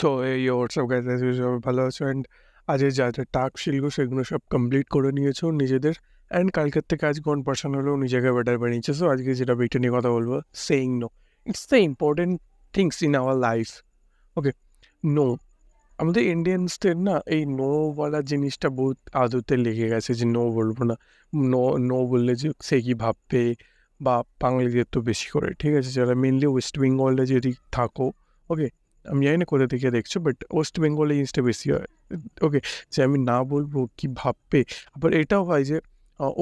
So এই WhatsApp guys সবাই ভালো আছো অ্যান্ড আজকে যা যা টাস্ক ছিল সেগুলো সব কমপ্লিট করে নিয়েছো নিজেদের অ্যান্ড কালকের থেকে আজকে কোন পার্সন হলেও নিজেকে বেটার বানিয়েছে। সো আজকে যেটা এটা নিয়ে কথা বলবো, saying no, it's the important things in our life. Okay, no, আমাদের ইন্ডিয়ানসদের না এই নো বলার জিনিসটা বহুত আদতে লেগে গেছে যে নো বলবো না, নো নো বললে যে সে কি ভাববে, বা বাঙালিদের তো বেশি করে, ঠিক আছে, যারা মেনলি ওয়েস্ট বেঙ্গলে যদি থাকো, ওকে, আমি জানি না কোথা থেকে দেখছো, বাট ওয়েস্ট বেঙ্গলে জিনিসটা বেশি হয়। ওকে, যে আমি না বলবো কি ভাববে। আবার এটাও হয় যে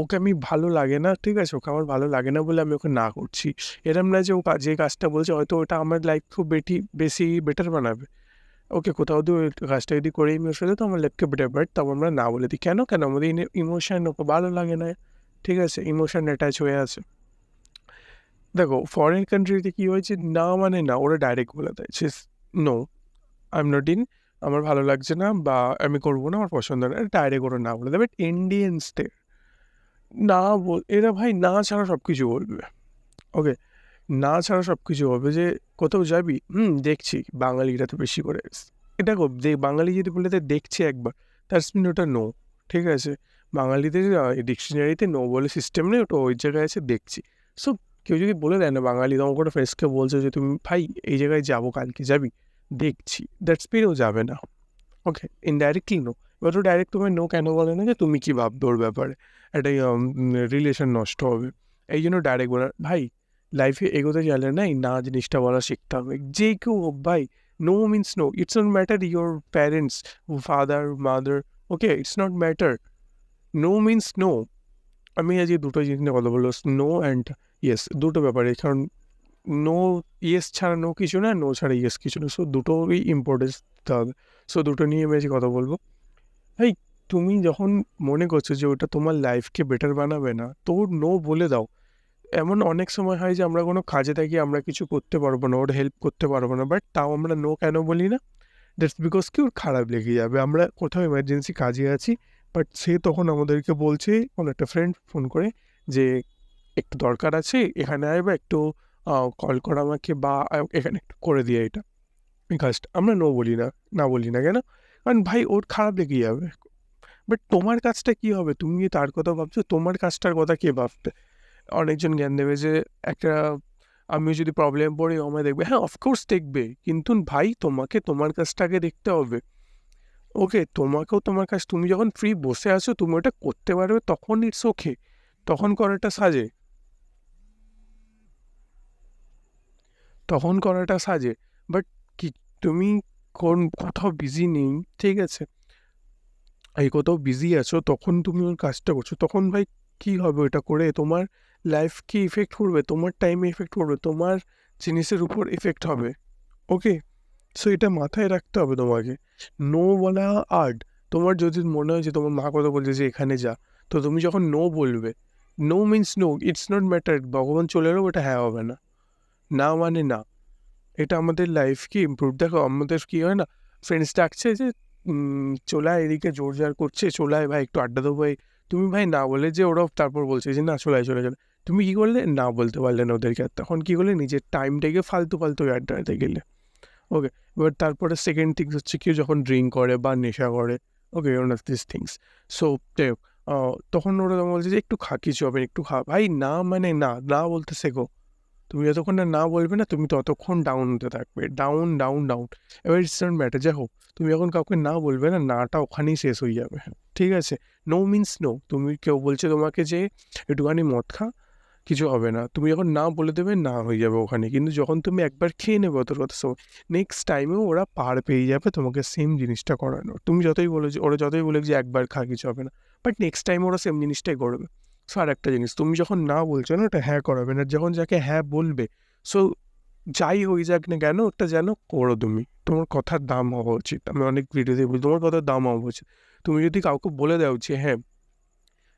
ওকে আমি ভালো লাগে না, ঠিক আছে, ওকে আমার ভালো লাগে না বলে আমি ওকে না করছি। এরম না যে ও যে কাজটা বলছে হয়তো ওটা আমার লাইফ খুব বেশি বেটার বানাবে। ওকে, কোথাও দিয়ে ওই কাজটা যদি করেই মিস হয়ে তো আমার লাইফকে বেটার, বাট তখন আমরা না বলে দিই। কেন কেন আমাদের ইমোশন ওকে ভালো লাগে না, ঠিক আছে, ইমোশন অ্যাটাচ হয়ে আছে। দেখো ফরেন কান্ট্রিতে কী হয়েছে, না মানে না, ওরা ডাইরেক্ট বলে দেয় যে no, I am not in, আমার ভালো লাগছে না, বা আমি করবো না, আমার পছন্দ না, ডাইরেক্ট ওরা না বলে দেয়। বাট ইন্ডিয়ানসদের না এরা ভাই না ছাড়া সব কিছু বলবে। ওকে, না ছাড়া সব কিছু হবে। যে কোথাও যাবি, দেখছি, বাঙালিরা তো বেশি করে এটা যে বাঙালি যদি বলে দেয় দেখছি একবার, তার মিন ওটা নো, ঠিক আছে। বাঙালিদের ডিকশনারিতে নো বলে সিস্টেম নেই, ওটা ওই জায়গায় আছে দেখছি। সো কেউ যদি বলে দেয় না, বাঙালি তোমার কোনো ফ্রেন্ডসকে বলছো যে তুমি ভাই এই জায়গায় যাবো, কালকে যাবি, দেখছি, দ্যাটস মিন ও যাবে না। ওকে, ইনডাইরেক্টলি নো। এবার তো ডাইরেক্ট তোমায় নো কেন বলে না, যে তুমি কী ভাববে ওর ব্যাপারে, একটা রিলেশন নষ্ট হবে, এই জন্য ডাইরেক্ট বলে। ভাই লাইফে এগোতে গেলে না এই না জিনিসটা বলা শিখতে হবে, যে কেউ হোক ভাই। No means no, it's not matter your parents, father mother, okay, it's not matter. No means no. আমি আজকে দুটো জিনিস নিয়ে কথা বলবো, নো অ্যান্ড ইয়েস, দুটো ব্যাপারে। কারণ নো, ইয়েস ছাড়া নো কিছু না, নো ছাড়া ইয়েস কিছু না। সো দুটোরই ইম্পর্টেন্স দিতে হবে। সো দুটো নিয়ে আমি আজকে কথা বলবো। ভাই তুমি যখন মনে করছো যে ওটা তোমার লাইফকে বেটার বানাবে না, তো নো বলে দাও। এমন অনেক সময় হয় যে আমরা কোনো কাজে থাকি, আমরা কিছু করতে পারবো না, ওর হেল্প করতে পারবো না, বাট তাও আমরা নো কেন বলি না? দ্যাটস বিকজ কি ওর খারাপ লেগে যাবে। আমরা কোথাও এমার্জেন্সি কাজে আছি, বাট সে তখন আমাদেরকে বলছে, কোনো একটা ফ্রেন্ড ফোন করে যে একটু দরকার আছে, এখানে আসবে একটু, কল কর আমাকে, বা এখানে একটু করে দিয়ে এটা, এই কাজটা। আমরা নো বলি না, না বলি না কেন? কারণ ভাই ওর খারাপ লেগে যাবে। বাট তোমার কাজটা কী হবে? তুমি তার কথা ভাবছো, তোমার কাজটার কথা কে ভাববে? অনেকজন জ্ঞান দেবে যে একটা, আমিও যদি প্রবলেম পড়ি আমায় দেখবে, হ্যাঁ অফকোর্স দেখবে, কিন্তু ভাই তোমাকে তোমার কাজটাকে দেখতে হবে। ওকে, তোমাকেও তোমার কাজ, তুমি যখন ফ্রি বসে আছো তুমি ওটা করতে পারবে, তখন ইটস ওকে, তখন করাটা সাজে, তখন করাটা সাজে। বাট কি, তুমি কোথাও বিজি নেই, ঠিক আছে, এই কোথাও বিজি আছো, তখন তুমি ওর কাজটা করছো, তখন ভাই কী হবে ওটা করে? তোমার লাইফ কি ইফেক্ট করবে, তোমার টাইমে ইফেক্ট করবে, তোমার জিনিসের উপর ইফেক্ট হবে। ওকে, সো এটা মাথায় রাখতে হবে তোমাকে। নো বলা আর্ট। তোমার যদি মনে হয় যে তোমার মা কথা বলছে যে এখানে যা, তো তুমি যখন নো বলবে, no means no, it's not matter ভগবান চলে এলেও ওটা হ্যাঁ হবে না, না মানে না। এটা আমাদের লাইফ কি ইমপ্রুভ। দেখো আমাদের কী হয় না, ফ্রেন্ডস ডাকছে যে চলে আয় এদিকে, জোর জার করছে, চলে আয় ভাই একটু আড্ডা দেবো ভাই। তুমি ভাই না বলে যে ওরাও তারপর বলছে যে না চলে আয় চলে চলে, তুমি কী করলে, না বলতে পারলে না ওদেরকে, আর তখন কী করলে, নিজের টাইমটাকে ফালতু ফালতু আড্ডাতে গেলে। ওকে, এবার তারপরে সেকেন্ড থিংস হচ্ছে কেউ যখন ড্রিঙ্ক করে বা নেশা করে, okay, one of this things. So তখন ওরা বলছে যে একটু কিছু হবে, একটু ভাই না মানে না, না বলতে শেখো। তুমি যতক্ষণ না না বলবে না, তুমি ততক্ষণ ডাউন হতে থাকবে, ডাউন ডাউন ডাউন। এবার ইটস নট ম্যাটার, দেখো তুমি যখন কাউকে না বলবে না, নাটা ওখানেই শেষ হয়ে যাবে, ঠিক আছে। No means no. তুমি কেউ বলছে তোমাকে যে একটুখানি মদ খা, কিছু হবে না, তুমি যখন না বলে দেবে না হয়ে যাবে ওখানে। কিন্তু যখন তুমি একবার খেয়ে নেবে অত কথা সময়, নেক্সট টাইমেও ওরা পার পেয়ে যাবে তোমাকে সেম জিনিসটা করানো। তুমি যতই বলো যে, ওরা যতই বলে যে একবার খা কিছু হবে না, বাট নেক্সট টাইম ওরা সেম জিনিসটাই করবে। সো আর একটা জিনিস, তুমি যখন না বলছো না, ওটা হ্যাঁ করাবে না, যখন যাকে হ্যাঁ বলবে, সো যাই হয়ে যাক না কেন, ওটা যেন করো তুমি। তোমার কথার দাম হওয়া উচিত। আমি অনেক ভিডিওতে বলি তোমার কথার দাম হওয়া উচিত। তুমি যদি কাউকে বলে দাও যে হ্যাঁ,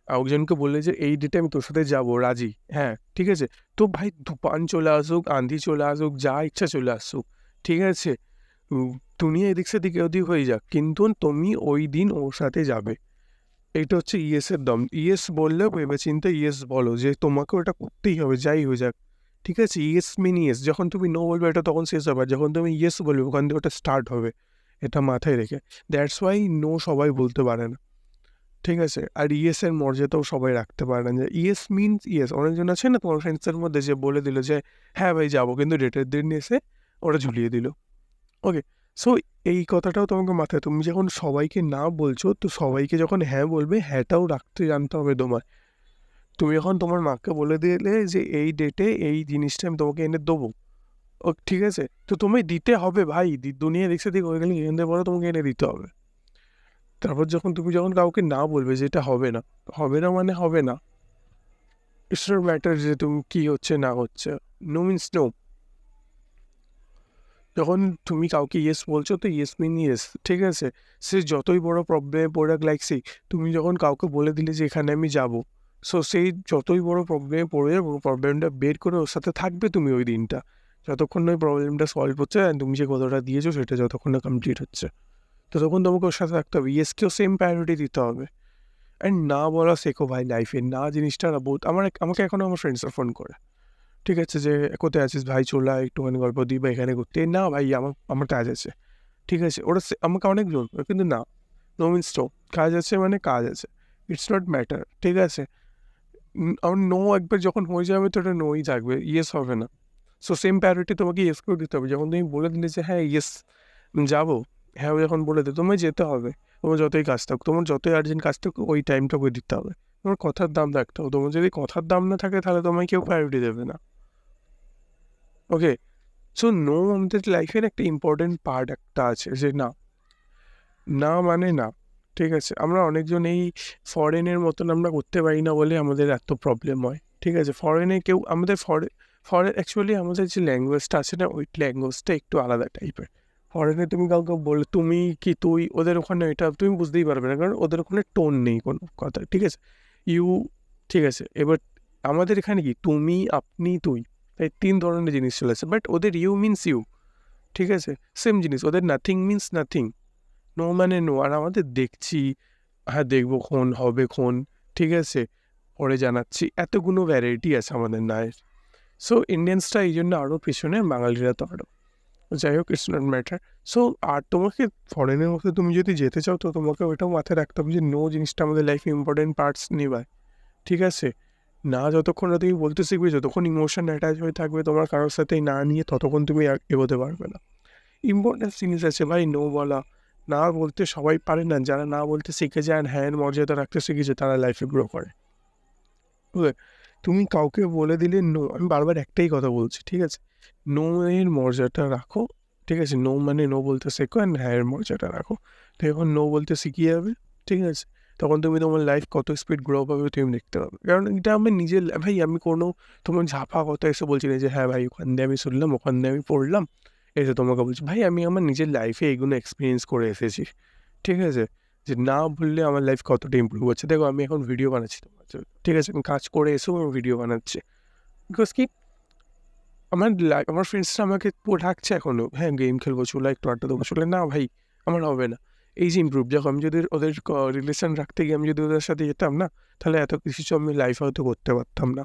একজনকে বললে যে এই ডেটে আমি তোর সাথে যাবো, রাজি, হ্যাঁ ঠিক আছে, তো ভাই তুফান চলে আসুক, আঁধি চলে আসুক, যা ইচ্ছা চলে আসুক, ঠিক আছে, দুনিয়া এদিক সেদিক ওদিক হয়ে যাক, কিন্তু তুমি ওই দিন ওর সাথে যাবে। এটা হচ্ছে ইয়েসের দম। ইয়েস বললে ভেবে চিন্তে ইয়েস বলো, যে তোমাকে ওটা করতেই হবে যাই হয়ে যাক, ঠিক আছে। Yes mean yes. যখন তুমি নো বলবে এটা তখন শেষ হবে, আর যখন তুমি ইয়েস বলবে ওখান থেকে ওটা স্টার্ট হবে। এটা মাথায় রেখে। দ্যাটস ওয়াই নো সবাই বলতে পারে না, ঠিক আছে? আর ইয়েসের মর্যাদাও সবাই রাখতে পারে না, যে ইয়েস মিনস ইয়েস। অনেকজন আছে না তোমার ফ্রেন্ডসের মধ্যে যে বলে দিল যে হ্যাঁ ভাই যাবো, কিন্তু ডেটের দিন এসে ওরা ঝুলিয়ে দিল। ওকে, সো এই কথাটাও তোমাকে মাথায়, তুমি যখন সবাইকে না বলছো তো সবাইকে যখন হ্যাঁ বলবে, হ্যাঁটাও রাখতে জানতে হবে তোমার। তুমি যখন তোমার মাকে বলে দিলে যে এই ডেটে এই জিনিসটা আমি তোমাকে এনে দেবো, ও ঠিক আছে, তো তোমায় দিতে হবে ভাই। দুনিয়া দেখছে দিক হয়ে গেলে এখান থেকে পরে তোমাকে এনে দিতে হবে। তারপর তুমি যখন কাউকে না বলবে যে এটা হবে না, হবে না মানে হবে না, ইটস নট ম্যাটার যে তুমি কী হচ্ছে না হচ্ছে, নো মিন্স নো। যখন তুমি কাউকে ইয়েস বলছো তো ইয়েস মিন ইয়েস, ঠিক আছে? সে যতই বড় প্রবলেমে পড়ুক, লাইক সে তুমি যখন কাউকে বলে দিলে যে এখানে আমি যাব, সো সেই যতই বড় প্রবলেমে পড়বে প্রবলেমটা বের করে ওর সাথে থাকবে তুমি ওই দিনটা, যতক্ষণ না ওই প্রবলেমটা সলভ হচ্ছে আর তুমি যে কথাটা দিয়েছো সেটা যতক্ষণ না কমপ্লিট হচ্ছে, ততক্ষণ তোমাকে ওর সাথে থাকতে হবে। ইয়েসকেও সেম প্রায়োরিটি দিতে হবে। অ্যান্ড না বলা শেখো ভাই লাইফে। না জিনিসটা না বহুত, আমাকে এখনও আমার ফ্রেন্ডসরা ফোন করে, ঠিক আছে, যে কোথায় আছিস ভাই, চলে আয় একটুখানি গল্প দিই বা এখানে ঘুরতে। না ভাই আমার কাজ আছে, ঠিক আছে? ওরা আমাকে অনেক জোর করে, কিন্তু না, নো মিন্স নো। কাজ আছে মানে কাজ আছে, ইটস নট ম্যাটার, ঠিক আছে? আমার নো একবার যখন হয়ে যাবে তো ওটা নোই থাকবে, ইয়েস হবে না। সো সেম প্রায়োরিটি তোমাকে ইয়েসকেও দিতে হবে। যখন তুমি বলে দিলে যে হ্যাঁ ইয়েস যাবো, হ্যাঁ যখন বলে দিলে তোমায় যেতে হবে। তোমার যতই কাজ থাকুক, তোমার যতই আর্জেন্ট কাজ থাকুক, ওই টাইমটা করে দিতে হবে। তোমার কথার দাম রাখতে হবে। তোমার যদি কথার দাম না থাকে তাহলে তোমায় কেউ প্রায়োরিটি দেবে না। ওকে, সো নো আমাদের লাইফের একটা ইম্পর্টেন্ট পার্ট একটা আছে, যে না, না মানে না, ঠিক আছে? আমরা অনেকজন এই ফরেনের মতন আমরা করতে পারি না বলে আমাদের এত প্রবলেম হয়, ঠিক আছে? ফরেনে কেউ আমাদের ফরেন অ্যাকচুয়ালি আমাদের যে ল্যাঙ্গুয়েজটা আছে না, ওই ল্যাঙ্গুয়েজটা একটু আলাদা টাইপের। ফরেনে তুমি কাউকে বলে তুমি কি তুই, ওদের ওখানে এটা তুমি বুঝতেই পারবে না, কারণ ওদের ওখানে টোন নেই কোনো কথা, ঠিক আছে? ইউ, ঠিক আছে? এবার আমাদের এখানে কি তুমি, আপনি, তুই, এই 3 ধরনের জিনিস চলে আসে, বাট ওদের ইউ মিনস ইউ, ঠিক আছে? সেম জিনিস, ওদের নাথিং মিনস নাথিং, নো মানে নো। আর আমাদের দেখছি, হ্যাঁ দেখবো খন, হবে খন, ঠিক আছে, পরে জানাচ্ছি, এতগুলো ভ্যারাইটি আছে আমাদের নায়ের। সো ইন্ডিয়ানসটা এই জন্য আরও পিছনে, বাঙালিরা তো আরও। যাই হোক, ইটস নট ম্যাটার। সো আর তোমাকে ফরেনের মধ্যে তুমি যদি যেতে চাও তো তোমাকে ওইটাও মাথায় রাখতে হবে যে নো জিনিসটা আমাদের লাইফে ইম্পর্টেন্ট পার্টস নেবায়, ঠিক আছে? না যতক্ষণ না তুমি বলতে শিখবে, যতক্ষণ ইমোশন অ্যাটাচ হয়ে থাকবে তোমার কারোর সাথে না নিয়ে, ততক্ষণ তুমি আর এগোতে পারবে না। ইম্পর্টেন্ট জিনিস আছে ভাই নো বলা। না বলতে সবাই পারে না, যারা না বলতে শিখেছে আর হ্যাঁ মর্যাদা রাখতে শিখেছে তারা লাইফে গ্রো করে। বুঝলে? তুমি কাউকে বলে দিলে নো, আমি বারবার একটাই কথা বলছি, ঠিক আছে? নো এর মর্যাদা রাখো, ঠিক আছে? নো মানে নো বলতে শেখো, অ্যান্ড হ্যাঁ এর মর্যাদা রাখো। তো যখন নো বলতে শিখিয়ে যাবে, ঠিক আছে, তখন তুমি তোমার লাইফ কত স্পিড গ্রো পাবে তুমি দেখতে পাবে। কারণ এটা আমি নিজের ভাই, আমি কোনো তোমার ঝাপা কথা এসে বলছি না যে হ্যাঁ ভাই ওখান দিয়ে আমি শুনলাম, ওখান দিয়ে আমি পড়লাম, এসে তোমাকে বলছি। ভাই আমি আমার নিজের লাইফে এগুলো এক্সপিরিয়েন্স করে এসেছি, ঠিক আছে? যে না বললে আমার লাইফ কতটা ইমপ্রুভ হচ্ছে। দেখো আমি এখন ভিডিও বানাচ্ছি তোমার জন্য, ঠিক আছে? আমি কাজ করে এসেও আমি ভিডিও বানাচ্ছি, বিকজ কি, আমার ফ্রেন্ডসরা আমাকে ডাকছে এখনও, হ্যাঁ গেম খেলবো, চলে একটু আড্ডা দেবো, চলে না ভাই আমার হবে না। এই যে ইমপ্রুভ, দেখো আমি যদি ওদের রিলেশন রাখতে গিয়ে আমি যদি ওদের সাথে যেতাম না, তাহলে এত কিছু আমি লাইফে হয়তো করতে পারতাম না।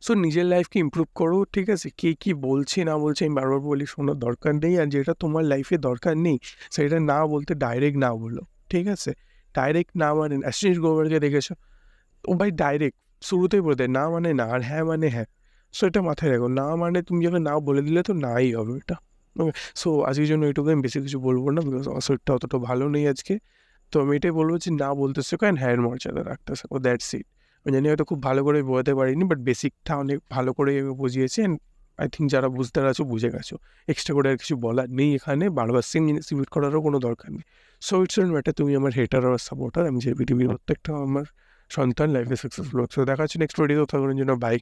সো নিজের লাইফকে ইমপ্রুভ করো, ঠিক আছে? কে কী বলছে না বলছে আমি বারবার বলি, শোনার দরকার নেই। আর যেটা তোমার লাইফে দরকার নেই সেটা না বলতে ডাইরেক্ট না বলো, ঠিক আছে? ডাইরেক্ট না মানে আশিস গোবরকে দেখেছো, ও ভাই ডাইরেক্ট শুরুতেই বলে দেয় না মানে না, আর হ্যাঁ মানে হ্যাঁ। সো এটা মাথায় রাখো, না মানে তুমি যখন না বলে দিলে তো নাই হবে এটা। ওকে, সো আজকের জন্য এটুকু, আমি বেশি কিছু বলবো না, বিকজ আমার শরীরটা অতটা ভালো নেই আজকে। তো আমি এটাই বলবো যে না বলতে শেখো, অ্যান্ড হ্যাঁ এর মর্যাদা রাখতে শেখো, দ্যাটস ইট। আমি জানি হয়তো খুব ভালো করে বোঝাতে পারিনি, বাট বেসিকটা অনেক ভালো করে আমি বুঝিয়েছি, অ্যান্ড আই থিঙ্ক যারা বুঝতে পারছো বুঝে গেছো। এক্সট্রা করে আর কিছু বলার নেই এখানে, বারবার সেম জিনিস রিপিট করারও কোনো দরকার নেই। সো ইটস নট ম্যাটার তুমি আমার হেটার আর সাপোর্টার, আমি যে পৃথিবীর প্রত্যেকটা আমার সন্তান লাইফে সাকসেসফুল হচ্ছে। দেখা হচ্ছে নেক্সট ভিডিও, ততক্ষণের জন্য বাই।